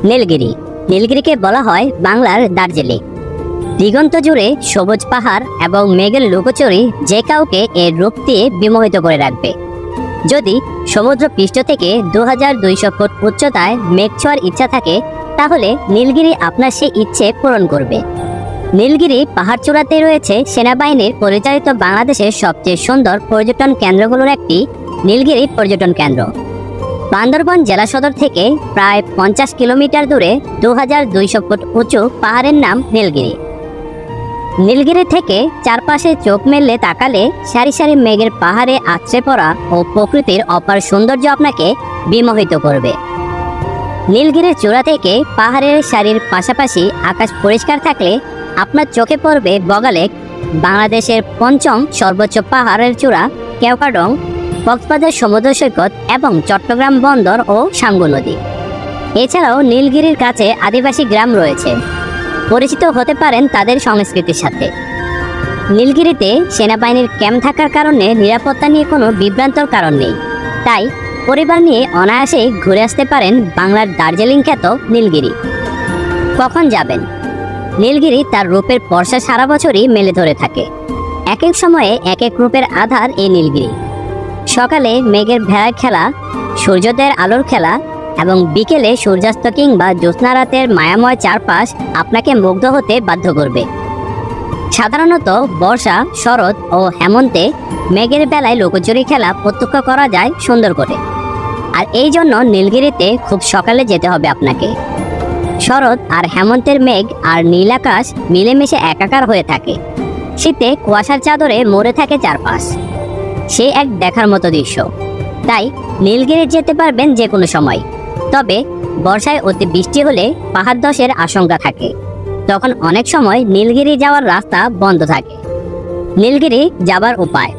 নীলগিরি নীলগিরিকে বলা হয় বাংলার দার্জিলিং। দিগন্ত জুড়ে সবুজ পাহাড় এবং মেঘের লুকোচুরি যে কাউকে এর রূপ দিয়ে বিমোহিত করে রাখবে। যদি সমুদ্র পৃষ্ঠ থেকে 2200 ফুট উচ্চতায় মেঘ ছোঁয়ার ইচ্ছা থাকে, তাহলে নীলগিরি আপনার সেই ইচ্ছে পূরণ করবে। নীলগিরি পাহাড় চূড়াতে রয়েছে সেনাবাহিনীর পরিচালিত বাংলাদেশের সবচেয়ে সুন্দর পর্যটন কেন্দ্রগুলোর একটি নীলগিরি পর্যটন কেন্দ্র। বান্দরবান জেলা সদর থেকে প্রায় 50 কিলোমিটার দূরে 2200 ফুট উঁচু পাহাড়ের নাম নীলগিরি। নীলগিরি থেকে চারপাশে চোখ মেললে তাকালে সারি সারি মেঘের পাহাড়ে আছড়ে পড়া ও প্রকৃতির অপার সৌন্দর্য আপনাকে বিমোহিত করবে। নীলগিরির চূড়া থেকে পাহাড়ের সারির পাশাপাশি আকাশ পরিষ্কার থাকলে আপনার চোখে পড়বে বগালেক, বাংলাদেশের 5ম সর্বোচ্চ পাহাড়ের চূড়া কেওক্রাডং, কক্সবাজার সমুদ্র সৈকত এবং চট্টগ্রাম বন্দর ও সাঙ্গু নদী। এছাড়াও নীলগিরির কাছে আদিবাসী গ্রাম রয়েছে, পরিচিত হতে পারেন তাদের সংস্কৃতির সাথে। নীলগিরিতে সেনাবাহিনীর ক্যাম্প থাকার কারণে নিরাপত্তা নিয়ে কোনো বিভ্রান্তর কারণ নেই, তাই পরিবার নিয়ে অনায়াসেই ঘুরে আসতে পারেন বাংলার দার্জিলিং খ্যাত নীলগিরি। কখন যাবেন? নীলগিরি তার রূপের পরশা সারা বছরই মেলে ধরে থাকে। এক এক সময়ে এক এক রূপের আধার এই নীলগিরি। সকালে মেঘের ভেড়ার খেলা, সূর্যোদয়ের আলোর খেলা এবং বিকেলে সূর্যাস্ত কিংবা জ্যোৎস্না রাতের মায়াময় চারপাশ আপনাকে মুগ্ধ হতে বাধ্য করবে। সাধারণত বর্ষা, শরৎ ও হেমন্তে মেঘের বেলায় লুকোচুরি খেলা প্রত্যক্ষ করা যায় সুন্দর করে। আর এই জন্য নীলগিরিতে খুব সকালে যেতে হবে আপনাকে। শরৎ আর হেমন্তের মেঘ আর নীল আকাশ মিলেমিশে একাকার হয়ে থাকে। শীতে কুয়াশার চাদরে মরে থাকে চারপাশ। সে এক দেখার মতো দৃশ্য। তাই নীলগিরি যেতে পারবেন যে কোনো সময়। তবে বর্ষায় অতি বৃষ্টি হলে পাহাড় ধসের আশঙ্কা থাকে, তখন অনেক সময় নীলগিরি যাওয়ার রাস্তা বন্ধ থাকে। নীলগিরি যাবার উপায়: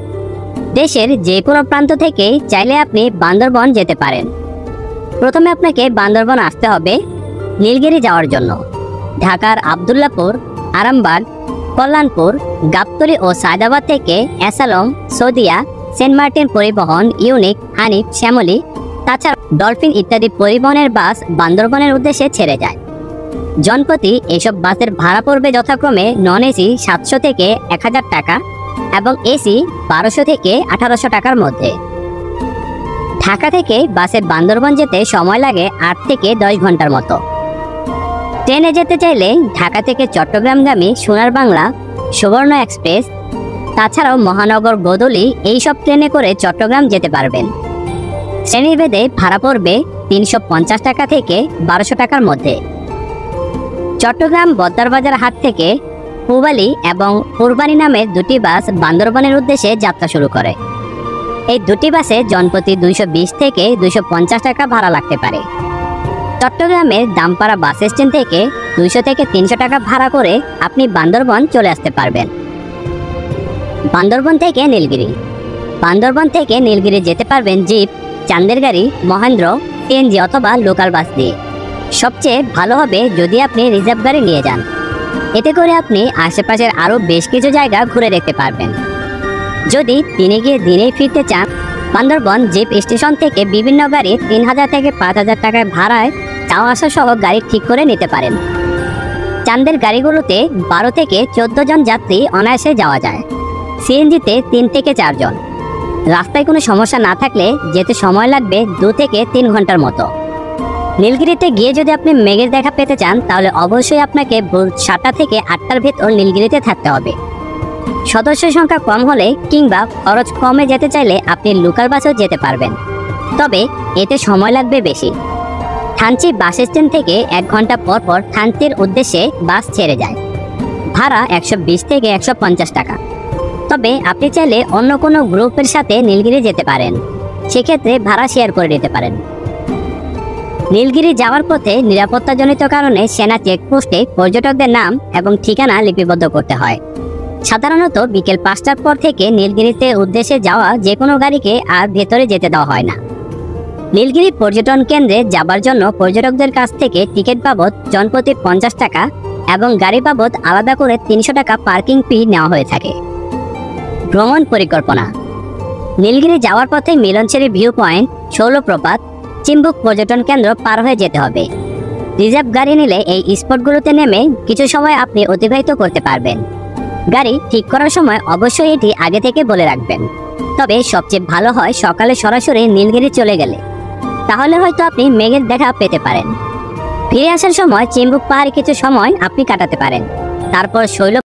দেশের যে কোনো প্রান্ত থেকে চাইলে আপনি বান্দরবন যেতে পারেন। প্রথমে আপনাকে বান্দরবন আসতে হবে নীলগিরি যাওয়ার জন্য। ঢাকার আব্দুল্লাহপুর, আরামবাগ, কল্যাণপুর, গাবতলী ও সায়দাবাদ থেকে এসালম, সৌদিয়া, সেন্ট মার্টিন পরিবহন, ইউনিক, হানিফ, শ্যামলী, তাছাড়া ডলফিন ইত্যাদি পরিবহনের বাস বান্দরবনের উদ্দেশ্যে ছেড়ে যায়। জনপ্রতি এসব বাসের ভাড়া পড়বে যথাক্রমে নন এসি 700 থেকে 1000 টাকা এবং এসি 1200 থেকে 1800 টাকার মধ্যে। ঢাকা থেকে বাসে বান্দরবন যেতে সময় লাগে 8 থেকে 10 ঘন্টার মতো। ট্রেনে যেতে চাইলে ঢাকা থেকে চট্টগ্রামগামী সোনার বাংলা, সুবর্ণ এক্সপ্রেস, তাছাড়াও মহানগর, গোদলি এইসব ট্রেনে করে চট্টগ্রাম যেতে পারবেন। শ্রেণীভেদে ভাড়া পড়বে 350 টাকা থেকে 1200 টাকার মধ্যে। চট্টগ্রাম বদ্দারবাজার হাট থেকে পূবালী এবং পূর্বানী নামের দুটি বাস বান্দরবনের উদ্দেশ্যে যাত্রা শুরু করে। এই দুটি বাসে জনপ্রতি 220 থেকে 250 টাকা ভাড়া লাগতে পারে। চট্টগ্রামের দামপাড়া বাস স্ট্যান্ড থেকে 200 থেকে 300 টাকা ভাড়া করে আপনি বান্দরবন চলে আসতে পারবেন। বান্দরবন থেকে নীলগিরি বান্দরবন থেকে নীলগিরি যেতে পারবেন জিপ, চান্দের গাড়ি, মহেন্দ্র, সিএনজি অথবা লোকাল বাস দিয়ে। সবচেয়ে ভালো হবে যদি আপনি রিজার্ভ গাড়ি নিয়ে যান। এতে করে আপনি আশেপাশের আরও বেশ কিছু জায়গা ঘুরে দেখতে পারবেন। যদি দিনে গিয়ে দিনেই ফিরতে চান, বান্দরবন জিপ স্টেশন থেকে বিভিন্ন গাড়ি 3000 থেকে 5000 টাকায় ভাড়ায় যাওয়া আসা সহ গাড়ি ঠিক করে নিতে পারেন। চান্দের গাড়িগুলোতে 12 থেকে 14 জন যাত্রী অনায়াসে যাওয়া যায়। সিএনজিতে 3 থেকে 4 জন। রাস্তায় কোনো সমস্যা না থাকলে যেতে সময় লাগবে 2 থেকে 3 ঘন্টার মতো। নীলগিরিতে গিয়ে যদি আপনি মেঘের দেখা পেতে চান, তাহলে অবশ্যই আপনাকে ভোর 7টা থেকে 8টার ভেতর নীলগিরিতে থাকতে হবে। সদস্য সংখ্যা কম হলে কিংবা খরচ কমে যেতে চাইলে আপনি লোকাল বাসেও যেতে পারবেন, তবে এতে সময় লাগবে বেশি। থানচি বাস স্ট্যান্ড থেকে 1 ঘন্টা পর পর থানচির উদ্দেশ্যে বাস ছেড়ে যায়। ভাড়া 120 থেকে 150 টাকা। তবে আপনি চাইলে অন্য কোনো গ্রুপের সাথে নীলগিরি যেতে পারেন, সেক্ষেত্রে ভাড়া শেয়ার করে নিতে পারেন। নীলগিরি যাওয়ার পথে নিরাপত্তাজনিত কারণে সেনা চেকপোস্টে পর্যটকদের নাম এবং ঠিকানা লিপিবদ্ধ করতে হয়। সাধারণত বিকেল 5টার পর থেকে নীলগিরিতে উদ্দেশ্যে যাওয়া যে কোনো গাড়িকে আর ভেতরে যেতে দেওয়া হয় না। নীলগিরি পর্যটন কেন্দ্রে যাবার জন্য পর্যটকদের কাছ থেকে টিকিট বাবদ জনপ্রতি 50 টাকা এবং গাড়ি বাবদ আলাদা করে 300 টাকা পার্কিং ফি নেওয়া হয়ে থাকে। ভ্রমণ পরিকল্পনা: নীলগিরি যাওয়ার পথে মিলনচেরি ভিউ পয়েন্ট, শৈলপ্রপাত, চিম্বুক পর্যটন কেন্দ্র পার হয়ে যেতে হবে। রিজার্ভ গাড়ি নিলে এই স্পটগুলোতে নেমে কিছু সময় আপনি অতিবাহিত করতে পারবেন। গাড়ি ঠিক করার সময় অবশ্যই এটি আগে থেকে বলে রাখবেন। তবে সবচেয়ে ভালো হয় সকালে সরাসরি নীলগিরি চলে গেলে, তাহলে হয়তো আপনি মেঘের দেখা পেতে পারেন। ফিরে আসার সময় চিম্বুক পাহাড়ে কিছু সময় আপনি কাটাতে পারেন। তারপর শৈল